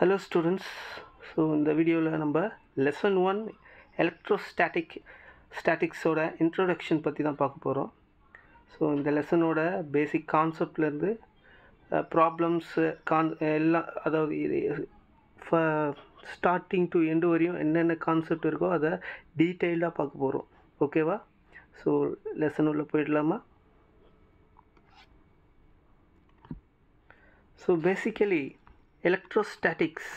Hello students. So in the video நம்ம lesson 1 electrostatics ஓட introduction பற்றி தான் பார்க்க போகிறோம். ஸோ இந்த லெசனோட பேசிக் கான்செப்ட்லேருந்து ப்ராப்ளம்ஸ் எல்லாம், அதாவது ஸ்டார்டிங் டு எண்டு வரையும் என்னென்ன கான்செப்ட் இருக்கோ அதை டீட்டெயில்டாக பார்க்க போகிறோம். ஓகேவா? ஸோ லெசன் உள்ள போயிடலாமா? ஸோ பேசிக்கலி electrostatics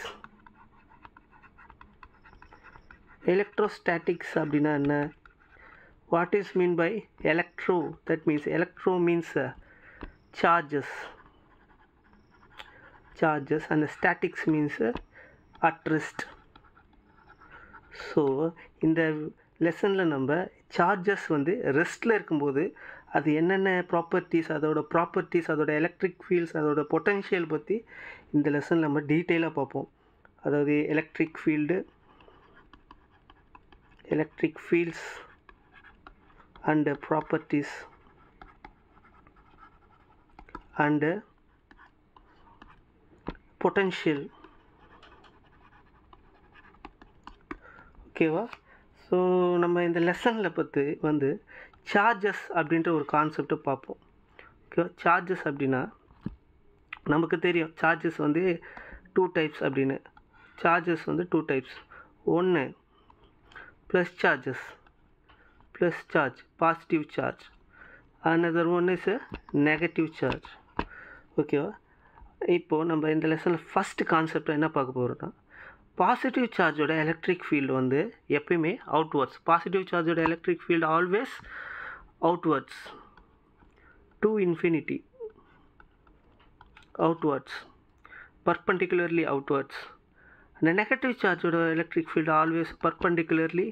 அப்படின்னா என்ன? What is mean by electro? That means electro means charges and statics means at rest. So இந்த லெசனில் நம்ம சார்ஜஸ் வந்து ரெஸ்ட்டில் இருக்கும்போது அது என்னென்ன ப்ராப்பர்ட்டிஸ், அதோட எலக்ட்ரிக் ஃபீல்ட்ஸ், அதோட பொட்டன்ஷியல் பற்றி இந்த லெசனில் நம்ம டீட்டெயிலாக பார்ப்போம். அதாவது electric fields and properties and potential. ஓகேவா? ஸோ நம்ம இந்த லெசனில் வந்து சார்ஜஸ் அப்படின்ற ஒரு கான்செப்டை பார்ப்போம். ஓகேவா? சார்ஜஸ் அப்படின்னா நமக்கு தெரியும், சார்ஜஸ் வந்து 2 டைப்ஸ் அப்படின்னு. சார்ஜஸ் வந்து 2 டைப்ஸ். ஒன்று plus charge, positive charge. Another one is negative charge. ஓகேவா? இப்போது நம்ம இந்த லெசனில் ஃபஸ்ட்டு கான்செப்டை என்ன பார்க்க போகிறோம்னா, பாசிட்டிவ் சார்ஜோட எலக்ட்ரிக் ஃபீல்டு வந்து எப்பயுமே அவுட்வர்ட்ஸ். பாசிட்டிவ் சார்ஜோட electric field always outwards to infinity, outwards, perpendicularly outwards. And the negative charge ஓட electric field always perpendicularly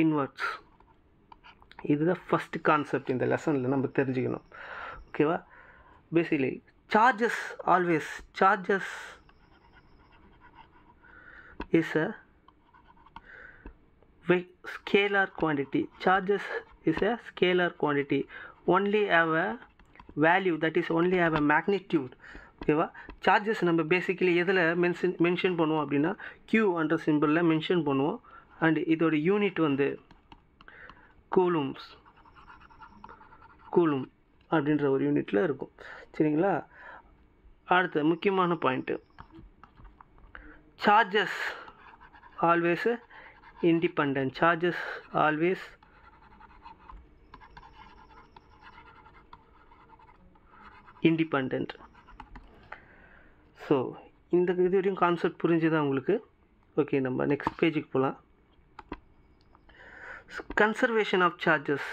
inwards. இதுதான் ஃபஸ்ட் கான்செப்ட் இந்த லெசனில் நம்ம தெரிஞ்சுக்கணும். ஓகேவா? Basically charges is a scalar quantity. Charges is a scalar quantity. Only have a value, that is only have a magnitude. ஓகேவா? Charges நம்ம basically எதில் மென்ஷன் பண்ணுவோம் அப்படின்னா Q என்ற சிம்பிளில் மென்ஷன் பண்ணுவோம். அண்ட் இதோட யூனிட் வந்து கூலும் அப்படின்ற ஒரு யூனிட்டில் இருக்கும். சரிங்களா? அடுத்த முக்கியமான point, charges always independent. Charges always independent. So இந்த இது வரையும் கான்செப்ட் புரிஞ்சுதான் உங்களுக்கு? ஓகே, நம்ம நெக்ஸ்ட் பேஜுக்கு போகலாம். Conservation of charges.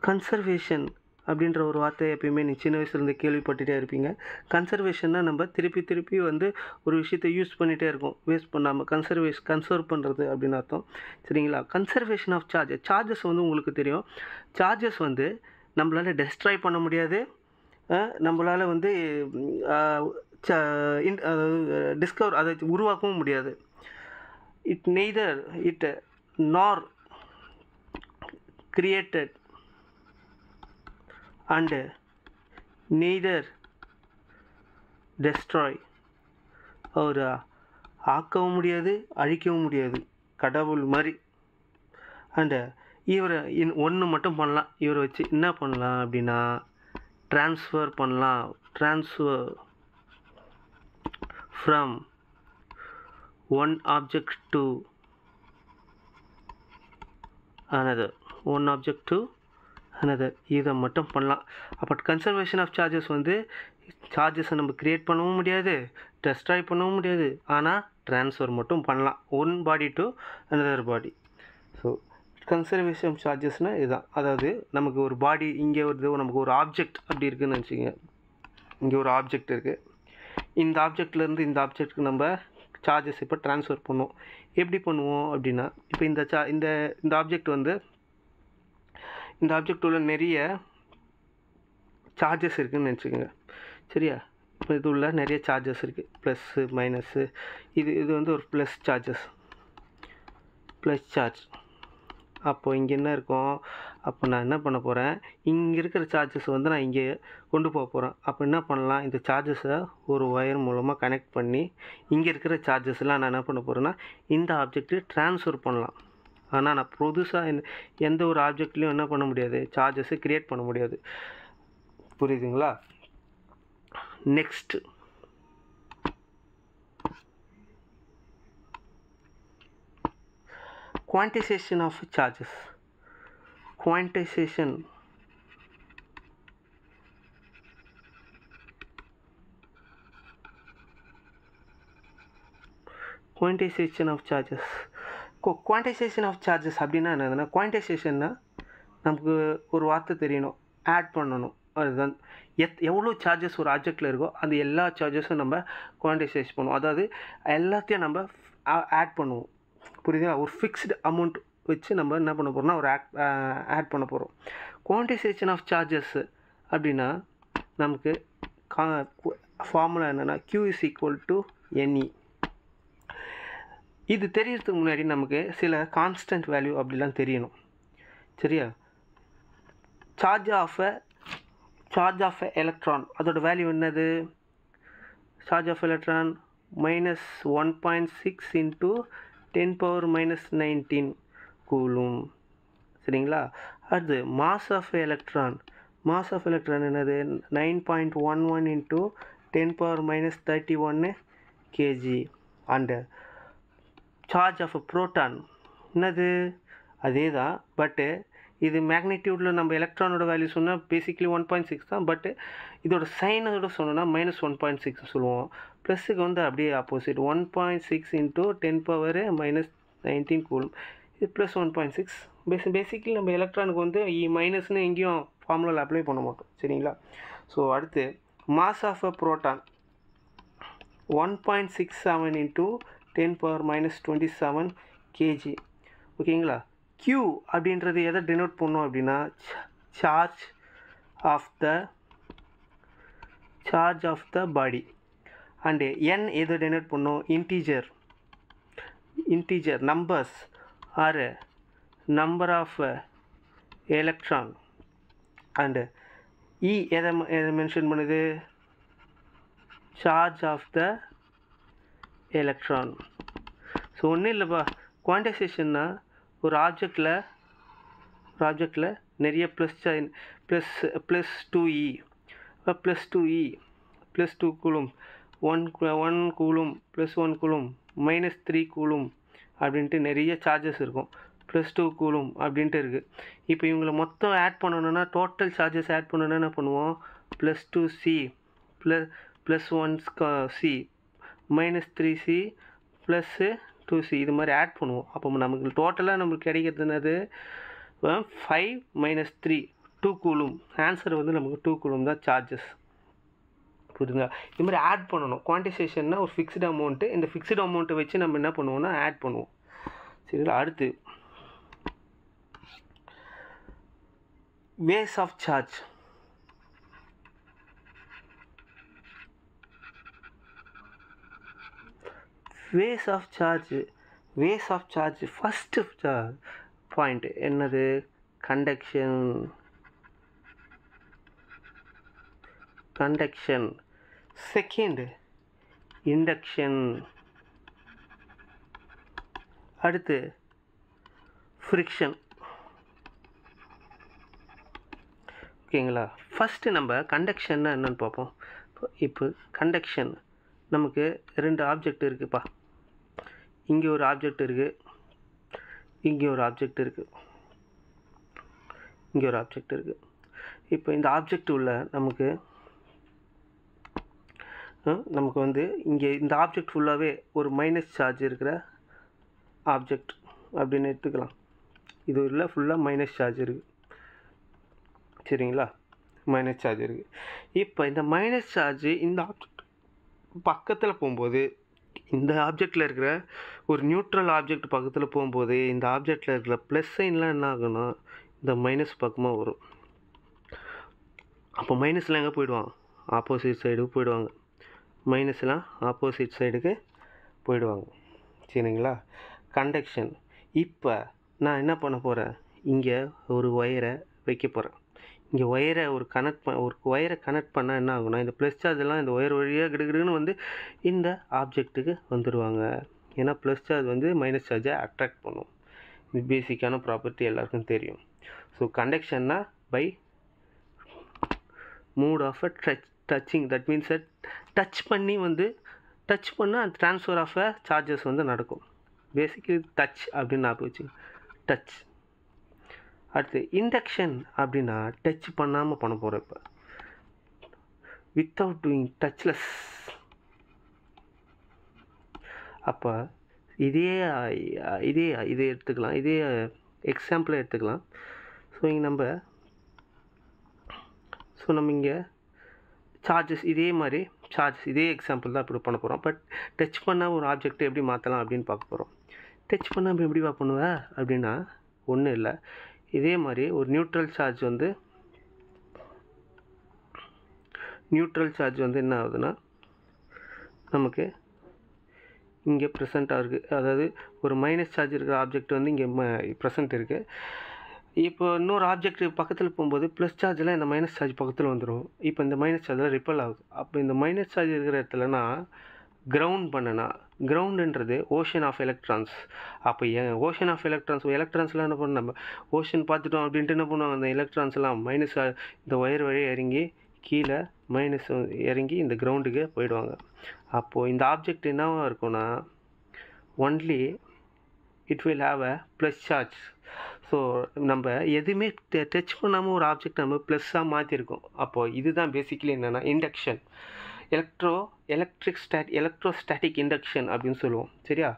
கன்சர்வேஷன் அப்படின்ற ஒரு வார்த்தையை எப்பயுமே நீ சின்ன வயசுலேருந்து கேள்விப்பட்டுகிட்டே இருப்பீங்க. கன்சர்வேஷன்னா நம்ம திருப்பி வந்து ஒரு விஷயத்தை யூஸ் பண்ணிகிட்டே இருக்கோம், வேஸ்ட் பண்ணாமல். கன்சர்வ் பண்ணுறது அப்படின்னு அர்த்தம். சரிங்களா? கன்சர்வேஷன் ஆஃப் சார்ஜஸ் வந்து உங்களுக்கு தெரியும், சார்ஜஸ் வந்து நம்மளால் டெஸ்ட்ராய் பண்ண முடியாது, நம்மளால் வந்து டிஸ்கவர் அதை உருவாக்கவும் முடியாது. இட் நார் created and neither destroy. அவர் ஆக்கவும் முடியாது, அழிக்கவும் முடியாது, கடவுள் மாதிரி. அண்டு இவரை ஒன்று மட்டும் பண்ணலாம், இவரை வச்சு என்ன பண்ணலாம் அப்படின்னா ட்ரான்ஸ்ஃபர் பண்ணலாம். Transfer from one object to another, one object to another, இதை மட்டும் பண்ணலாம். அப்போ கன்சர்வேஷன் ஆஃப் சார்ஜஸ் வந்து சார்ஜஸை நம்ம க்ரியேட் பண்ணவும் முடியாது, டெஸ்ட்ராய் பண்ணவும் முடியாது, ஆனால் ட்ரான்ஸ்ஃபர் மட்டும் பண்ணலாம், one body to another body. So conservation of சார்ஜஸ்னால் இதுதான். அதாவது நமக்கு ஒரு பாடி இங்கே வருது, நமக்கு ஒரு ஆப்ஜெக்ட் அப்படி இருக்குதுன்னு வச்சுக்கோங்க. இங்கே ஒரு ஆப்ஜெக்ட் இருக்குது, இந்த ஆப்ஜெக்ட்லேருந்து இந்த ஆப்ஜெக்ட்டுக்கு நம்ம சார்ஜஸ் இப்போ ட்ரான்ஸ்ஃபர் பண்ணுவோம். எப்படி பண்ணுவோம் அப்படின்னா, இப்போ இந்த ஆப்ஜெக்ட் வந்து இந்த ஆப்ஜெக்ட் உள்ள நிறைய சார்ஜஸ் இருக்குதுன்னு நினச்சிக்கோங்க. சரியா? இப்போ இது உள்ள நிறைய சார்ஜஸ் இருக்குது, ப்ளஸ்ஸு மைனஸ்ஸு. இது வந்து ஒரு ப்ளஸ் சார்ஜ். அப்போ இங்கே என்ன இருக்கும்? அப்போ நான் என்ன பண்ண போகிறேன், இங்கே இருக்கிற சார்ஜஸ் வந்து நான் இங்கே கொண்டு போக போகிறேன். அப்போ என்ன பண்ணலாம், இந்த சார்ஜஸை ஒரு ஒயர் மூலமாக கனெக்ட் பண்ணி இங்கே இருக்கிற சார்ஜஸ்லாம் நான் என்ன பண்ண போகிறேன்னா இந்த ஆப்ஜெக்ட்டு ட்ரான்ஸ்ஃபர் பண்ணலாம். ஆனால் நான் புதுசாக எந்த ஒரு ஆப்ஜெக்ட்லேயும் என்ன பண்ண முடியாது, சார்ஜஸை க்ரியேட் பண்ண முடியாது. புரியுதுங்களா? Next quantization of charges. Quantization of charges. Quantization of charges அப்படின்னா என்னதுன்னா, குவான்டைசேஷன்னா நமக்கு ஒரு வார்த்தை தெரியணும், ஆட் பண்ணணும். அதுதான் எவ்வளோ சார்ஜஸ் ஒரு ஆப்ஜெக்டில் இருக்கோ அந்த எல்லா சார்ஜஸும் நம்ம குவான்டைசேஷன் பண்ணுவோம். அதாவது எல்லாத்தையும் நம்ம ஆட் பண்ணுவோம். புரியுதா? ஒரு ஃபிக்ஸ்டு அமௌண்ட் வச்சு நம்ம என்ன பண்ண போகிறோம்னா ஒரு ஆட் பண்ண போகிறோம். குவான்டைசேஷன் ஆஃப் சார்ஜஸ் அப்படின்னா நமக்கு ஃபார்முலா என்னென்னா Q is equal to NE. இது தெரியறதுக்கு முன்னாடி நமக்கு சில கான்ஸ்டன்ட் வேல்யூ அப்படிலாம் தெரியணும். சரியா? சார்ஜ் ஆஃப் எலக்ட்ரான் அதோட வேல்யூ என்னது? Charge of electron -1.6 into 10⁻⁻19 coulomb. சரிங்களா? அடுத்து மாஸ் ஆஃப் எலக்ட்ரான் என்னது? 9.11 into 10⁻⁻31 kg. And charge of proton என்னது? அதே தான், பட்டு இது மேக்னிடியூடில் நம்ம எலக்ட்ரானோட வேல்யூ சொன்னால் பேசிக்கலி 1.6 தான். பட்டு இதோட சைனோட சொன்னோன்னா -1.6 சொல்லுவோம். ப்ளஸ்ஸுக்கு வந்து அப்படியே ஆப்போசிட் 1.6 into 10⁻⁻19 கூலும். இது ப்ளஸ் 1.6. பேசிக்கலி நம்ம எலக்ட்ரானுக்கு வந்து மைனஸ்னு எங்கேயும் ஃபார்முலாவில் அப்ளை பண்ண மாட்டோம். சரிங்களா? ஸோ அடுத்து mass of a proton 1.67 into 10⁻⁻27 kg. ஓகேங்களா? Q அப்படின்றது எதை டினோட் பண்ணோம் அப்படின்னா charge of the body. And N எதை டினோட் பண்ணோம்? Integer numbers or number of electron. And E எதை மென்ஷன் பண்ணுது? Charge of the electron. So ஒன்றும் இல்லைப்பா, குவான்டைசேஷன்னா ஒரு ஆப்ஜெக்டில் நிறைய plus 2E plus 2 coulomb, 1 coulomb, plus 1 coulomb, -3 coulomb அப்படின்ட்டு நிறைய சார்ஜஸ் இருக்கும். ப்ளஸ் 2 கூலும் அப்படின்ட்டு இருக்குது. இப்போ இவங்களை மொத்தம் ஆட் பண்ணணுன்னா டோட்டல் சார்ஜஸ் ஆட் பண்ணணுன்னா என்ன பண்ணுவோம்? Plus 2C plus 1C -3C plus 2C இது மாதிரி ஆட் பண்ணுவோம். அப்போ நமக்கு டோட்டலாக நம்மளுக்கு கிடைக்கிறது என்னது? 5 - 3 2 கூலும். ஆன்சர் வந்து நமக்கு 2 கூலும் தான் சார்ஜஸ். புரியுதுங்களா? இது மாதிரி ஆட் பண்ணணும். குவான்டைசேஷன்னா ஒரு ஃபிக்ஸ்டு அமௌண்ட்டு. இந்த ஃபிக்ஸ்டு அமௌண்ட்டை வச்சு நம்ம என்ன பண்ணுவோம்னா ஆட் பண்ணுவோம். சரிங்களா? அடுத்து ways of charge. Ways of charge first point என்னது? கண்டக்ஷன். Second induction. அடுத்து ஃப்ரிக்ஷன். ஓகேங்களா? ஃபஸ்ட்டு நம்ம கண்டக்ஷன்னா என்னென்னு பார்ப்போம். இப்போ கண்டக்ஷன் நமக்கு 2 ஆப்ஜெக்ட் இருக்குதுப்பா. இங்கே ஒரு ஆப்ஜெக்ட் இருக்குது, இங்கே ஒரு ஆப்ஜெக்ட் இருக்குது. இப்போ இந்த ஆப்ஜெக்ட் உள்ள நமக்கு வந்து இங்கே இந்த ஆப்ஜெக்ட் ஃபுல்லாகவே ஒரு மைனஸ் சார்ஜ் இருக்கிற ஆப்ஜெக்ட் அப்படின்னு எடுத்துக்கலாம். இது உள்ள ஃபுல்லாக மைனஸ் சார்ஜ் இருக்குது. சரிங்களா? மைனஸ் சார்ஜ் இருக்குது. இப்போ இந்த மைனஸ் சார்ஜ் இந்த ஆப்ஜெக்ட் பக்கத்தில் போகும்போது, இந்த ஆப்ஜெக்டில் இருக்கிற ஒரு நியூட்ரல் ஆப்ஜெக்ட் பக்கத்தில் போகும்போது இந்த ஆப்ஜெக்டில் இருக்கிற ப்ளஸ் சைன்லாம் என்ன ஆகுன்னா இந்த மைனஸ் பக்கமாக வரும். அப்போ மைனஸ்லாம் எங்கே போயிடுவாங்க? ஆப்போசிட் சைடுக்கு போயிடுவாங்க. மைனஸ்லாம் ஆப்போசிட் சைடுக்கு போயிடுவாங்க. சரிங்களா? கண்டக்ஷன். இப்போ நான் என்ன பண்ண போகிறேன், இங்கே ஒரு ஒயரை வைக்க போகிறேன். இங்கே ஒயரை ஒரு ஒயரை கனெக்ட் பண்ணால் என்ன ஆகும்னா, இந்த ப்ளஸ் சார்ஜெல்லாம் இந்த ஒயர் வழியாக கிடுகிடுன்னு வந்து இந்த ஆப்ஜெக்ட்டுக்கு வந்துடுவாங்க. ஏன்னா ப்ளஸ் சார்ஜ் வந்து மைனஸ் சார்ஜை அட்ராக்ட் பண்ணும். இது பேசிக்கான ப்ராப்பர்ட்டி எல்லாருக்கும் தெரியும். ஸோ கண்டக்ஷன்னா by mode of a touching, that means touch பண்ணால் அந்த ட்ரான்ஸ்ஃபர் ஆஃப் அ சார்ஜஸ் வந்து நடக்கும். பேசிக்கலி டச் அப்படின்னு நான் வச்சு டச். அடுத்து இண்டக்ஷன் அப்படின்னா டச் பண்ணாமல் பண்ண போகிறோம். இப்போ வித்தவுட் டூயிங், டச்லெஸ். அப்போ இதே எடுத்துக்கலாம், இதே எக்ஸாம்பிளை எடுத்துக்கலாம். ஸோ நம்ம இங்கே சார்ஜஸ் இதே மாதிரி இதே எக்ஸாம்பிள் தான் இப்படி பண்ண போகிறோம். பட் டச் பண்ணால் ஒரு ஆப்ஜெக்ட் எப்படி மாற்றலாம் அப்படின்னு பார்க்க போகிறோம். டச் பண்ணாமல் எப்படிவா பண்ணுவேன் அப்படின்னா ஒன்றும் இல்லை, இதே மாதிரி ஒரு நியூட்ரல் சார்ஜ் வந்து என்ன ஆகுதுன்னா நமக்கு இங்கே ப்ரெசண்ட்டாக இருக்குது. அதாவது ஒரு மைனஸ் சார்ஜ் இருக்கிற ஆப்ஜெக்ட் வந்து இங்கே ப்ரெசண்ட் இருக்குது. இப்போ இன்னொரு ஆப்ஜெக்ட் பக்கத்தில் போகும்போது ப்ளஸ் சார்ஜில் இந்த மைனஸ் சார்ஜ் பக்கத்தில் வந்துடும். இப்போ இந்த மைனஸ் சார்ஜில் ரிப்பல் ஆகுது. அப்போ இந்த மைனஸ் சார்ஜ் இருக்கிற இடத்துலனா கிரவுண்டுன்றது ஓஷன் ஆஃப் எலக்ட்ரான்ஸ். அப்போ ஓஷன் ஆஃப் எலக்ட்ரான்ஸ்லாம் என்ன பண்ணணும், நம்ம ஓஷன் பார்த்துட்டோம் அப்படின்ட்டு என்ன பண்ணுவாங்க, அந்த எலக்ட்ரான்ஸ்லாம் இந்த ஒயர் வழியாக இறங்கி கீழே இறங்கி இந்த கிரவுண்டுக்கு போயிடுவாங்க. அப்போது இந்த ஆப்ஜெக்ட் என்னவாக இருக்கும்னா only it will have a plus charge. So நம்ம எதுவுமே டச் பண்ணாமல் ஒரு ஆப்ஜெக்ட் நம்ம ப்ளஸ்ஸாக மாற்றிருக்கோம். அப்போது இதுதான் பேசிக்கலி என்னென்னா இண்டக்ஷன், எலக்ட்ரோஸ்டாட்டிக் இண்டக்ஷன் அப்படின்னு சொல்லுவோம். சரியா?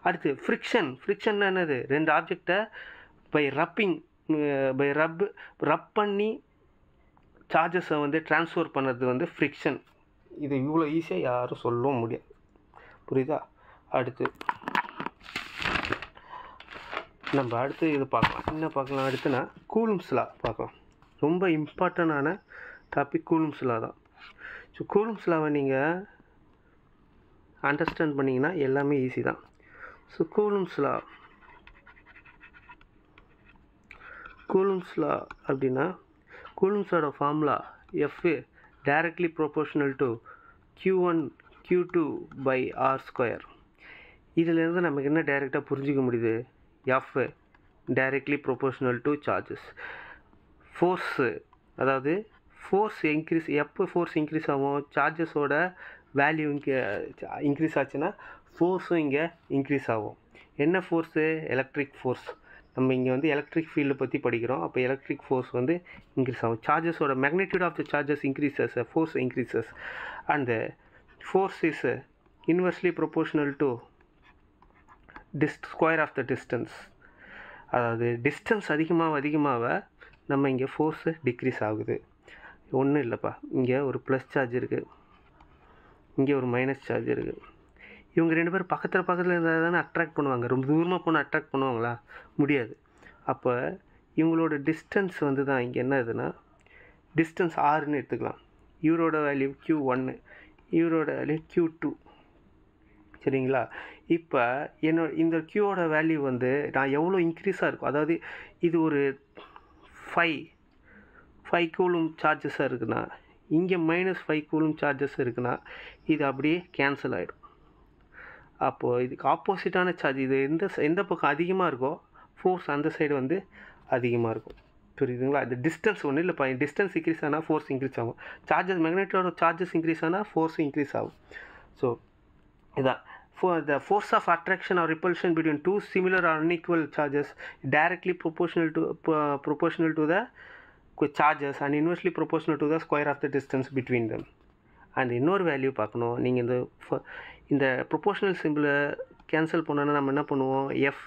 அடுத்து ஃப்ரிக்ஷன் என்னது, ரெண்டு ஆப்ஜெக்டை ரப் பண்ணி சார்ஜஸை வந்து ட்ரான்ஸ்ஃபர் பண்ணுறது வந்து ஃப்ரிக்ஷன். இது இவ்வளோ ஈஸியாக யாரும் சொல்லவும் முடியாது. புரியுதா? அடுத்து இது பார்க்கலாம். என்ன பார்க்கலாம் அடுத்துனா கூலும்ஸ் லா பார்க்கலாம். ரொம்ப இம்பார்ட்டண்டான டாபிக் கூலும்ஸ் லா தான். ஸோ கூலும்ஸ் லாவை நீங்கள் அண்டர்ஸ்டாண்ட் பண்ணிங்கன்னா எல்லாமே ஈஸி தான். ஸோ கூலும்ஸ் லா அப்படின்னா கூலும்ஸோட formula F directly proportional to Q1 Q2 by R². இதிலேருந்து நமக்கு என்ன டைரெக்டாக புரிஞ்சிக்க முடியுது, F directly proportional to charges. அதாவது ஃபோர்ஸ் இன்க்ரீஸ் ஆகும், சார்ஜஸோட வேல்யூ இங்கே இன்க்ரீஸ் ஆச்சுன்னா ஃபோர்ஸும் இங்கே இன்க்ரீஸ் ஆகும். என்ன ஃபோர்ஸு, எலக்ட்ரிக் ஃபோர்ஸ். நம்ம இங்கே வந்து எலக்ட்ரிக் ஃபீல்டை பற்றி படிக்கிறோம். அப்போ எலக்ட்ரிக் ஃபோர்ஸ் வந்து இன்க்ரீஸ் ஆகும். சார்ஜஸோட magnitude of the charges increases, force increases, and force is inversely proportional to square of the distance. அதாவது டிஸ்டன்ஸ் அதிகமாக நம்ம இங்கே ஃபோர்ஸு டிக்ரீஸ் ஆகுது. ஒன்றும் இல்லைப்பா, இங்கே ஒரு ப்ளஸ் சார்ஜ் இருக்குது, இங்கே ஒரு மைனஸ் சார்ஜ் இருக்குது. இவங்க ரெண்டு பேரும் பக்கத்தில் இருந்தால் தானே அட்ராக்ட் பண்ணுவாங்க. ரொம்ப தூரமாக போனால் அட்ராக்ட் பண்ணுவாங்களா? முடியாது. அப்போ இவங்களோட டிஸ்டன்ஸ் வந்து தான் இங்கே என்ன ஆகுதுன்னா டிஸ்டன்ஸ் ஆர்னு எடுத்துக்கலாம். இவரோட வேல்யூ Q1, இவரோட வேல்யூ Q2. சரிங்களா? இப்போ இந்த Qவோட வேல்யூ வந்து நான் எவ்வளோ இன்க்ரீஸாக இருக்கும், அதாவது இது ஒரு 5 கூலும் சார்ஜஸாக இருக்குன்னா இங்கே -5 கூலும் சார்ஜஸ் இருக்குன்னா இது அப்படியே கேன்சல் ஆகிடும். அப்போது இதுக்கு ஆப்போசிட்டான சார்ஜ், இது எந்த பக்கம் அதிகமாக இருக்கோ ஃபோர்ஸ் அந்த சைடு வந்து அதிகமாக இருக்கும். புரியுதுங்களா? இந்த டிஸ்டன்ஸ் ஒன்றும் இல்லைப்பா, டிஸ்டன்ஸ் இன்க்ரீஸ் ஆனால் ஃபோர்ஸ் இன்க்ரீஸ் ஆகும். மேக்னெட்டோட சார்ஜஸ் இன்க்ரீஸ் ஆனால் ஃபோர்ஸும் இன்க்ரீஸ் ஆகும். ஸோ இதான் the force of attraction or repulsion between two similar or unequal charges directly proportional to the charges and inversely proportional to the square of the distance between them. And இன்னொரு value பார்க்கணும். நீங்கள் இந்த proportional சிம்பிளை cancel பண்ணோன்னா நம்ம என்ன பண்ணுவோம், F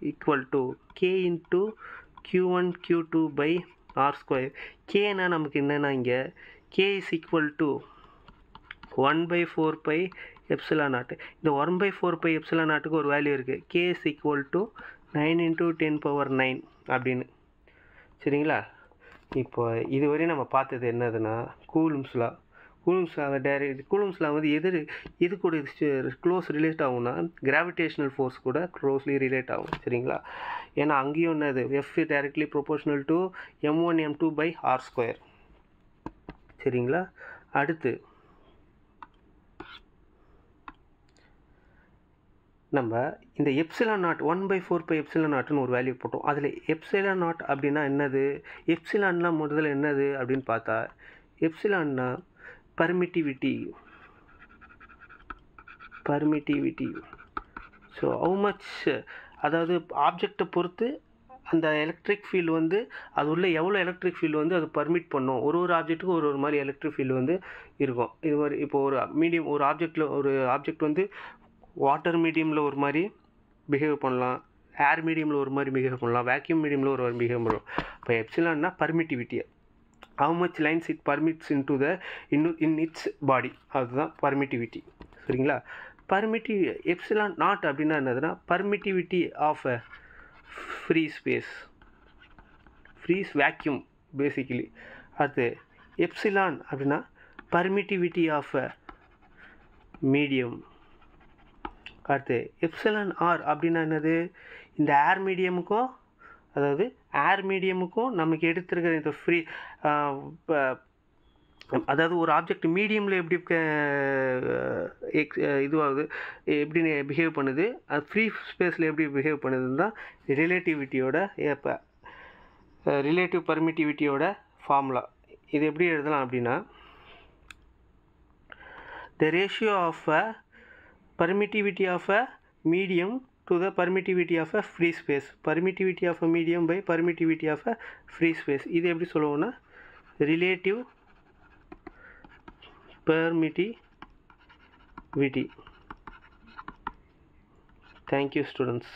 equal to K into Q1 Q2 by R². Kனா நமக்கு என்னென்னா இங்கே K is equal to 1/4 pi epsilon not. இந்த 1/4 pi எப்சிலான் நாட்டுக்கு ஒரு வேல்யூ இருக்குது, K is equal to 9 × 10⁹ அப்படின்னு. சரிங்களா? இப்போ இதுவரையும் நம்ம பார்த்தது என்னதுன்னா கூலும்ஸ் லா. கூலும்ஸ்ல வந்து எது கூட க்ளோஸ் ரிலேட் ஆகும்னா கிராவிடேஷனல் ஃபோர்ஸ் கூட க்ளோஸ்லி ரிலேட் ஆகும். சரிங்களா? ஏன்னா அங்கேயும் என்னது F directly proportional to m1m2/r². சரிங்களா? அடுத்து நம்ம இந்த எப்சிலான் நாட் 1/4πε0ன்னு ஒரு வேல்யூ போட்டோம். அதில் எப்சிலான் நாட் அப்படின்னா என்னது, எப்சிலான்லாம் முதல்ல என்னது அப்படின்னு பார்த்தா, எப்சிலான்னா பர்மிட்டிவிட்டி. ஸோ ஹவு மச், அதாவது ஆப்ஜெக்டை பொறுத்து அந்த எலக்ட்ரிக் ஃபீல்டு வந்து அது உள்ள எவ்வளோ எலக்ட்ரிக் ஃபீல்டு வந்து அது பர்மிட் பண்ணும். ஒரு ஆப்ஜெக்ட்டுக்கும் ஒரு மாதிரி எலக்ட்ரிக் ஃபீல்டு வந்து இருக்கும். இது மாதிரி இப்போ ஒரு ஆப்ஜெக்ட் வந்து வாட்டர் மீடியமில் ஒரு மாதிரி பிஹேவ் பண்ணலாம், ஏர் மீடியமில் ஒரு மாதிரி பிஹேவ் பண்ணலாம், வேக்யூம் மீடியமில் ஒரு பிஹேவ் பண்ணலாம். இப்போ எப்சிலான்னா permittivity, how much lines it permits in its body, அதுதான் பர்மிட்டிவிட்டி. சரிங்களா? எப்சிலான் நாட் அப்படின்னா என்னதுன்னா permittivity of a free space, vacuum basically. அடுத்து எப்சிலான் அப்படின்னா பர்மிட்டிவிட்டி ஆஃப் அ மீடியம். அடுத்து எப்சிலான் ஆர் அப்படின்னா என்னது, இந்த ஏர் மீடியமுக்கும் நமக்கு எடுத்துருக்கிற இந்த ஃப்ரீ, அதாவது ஒரு ஆப்ஜெக்ட் மீடியமில் எப்படி இதுவாகுது, எப்படி பிஹேவ் பண்ணுது, அது ஃப்ரீ ஸ்பேஸில் எப்படி பிஹேவ் பண்ணுதுன்னு தான் ரிலேட்டிவ் பர்மிட்டிவிட்டியோட ஃபார்முலா. இது எப்படி எழுதலாம் அப்படின்னா, the ratio of a permittivity of a medium to the permittivity of a free space, permittivity of a medium by permittivity of a free space. இது எப்படி சொல்லுவோம்னா relative permittivity. Thank you students.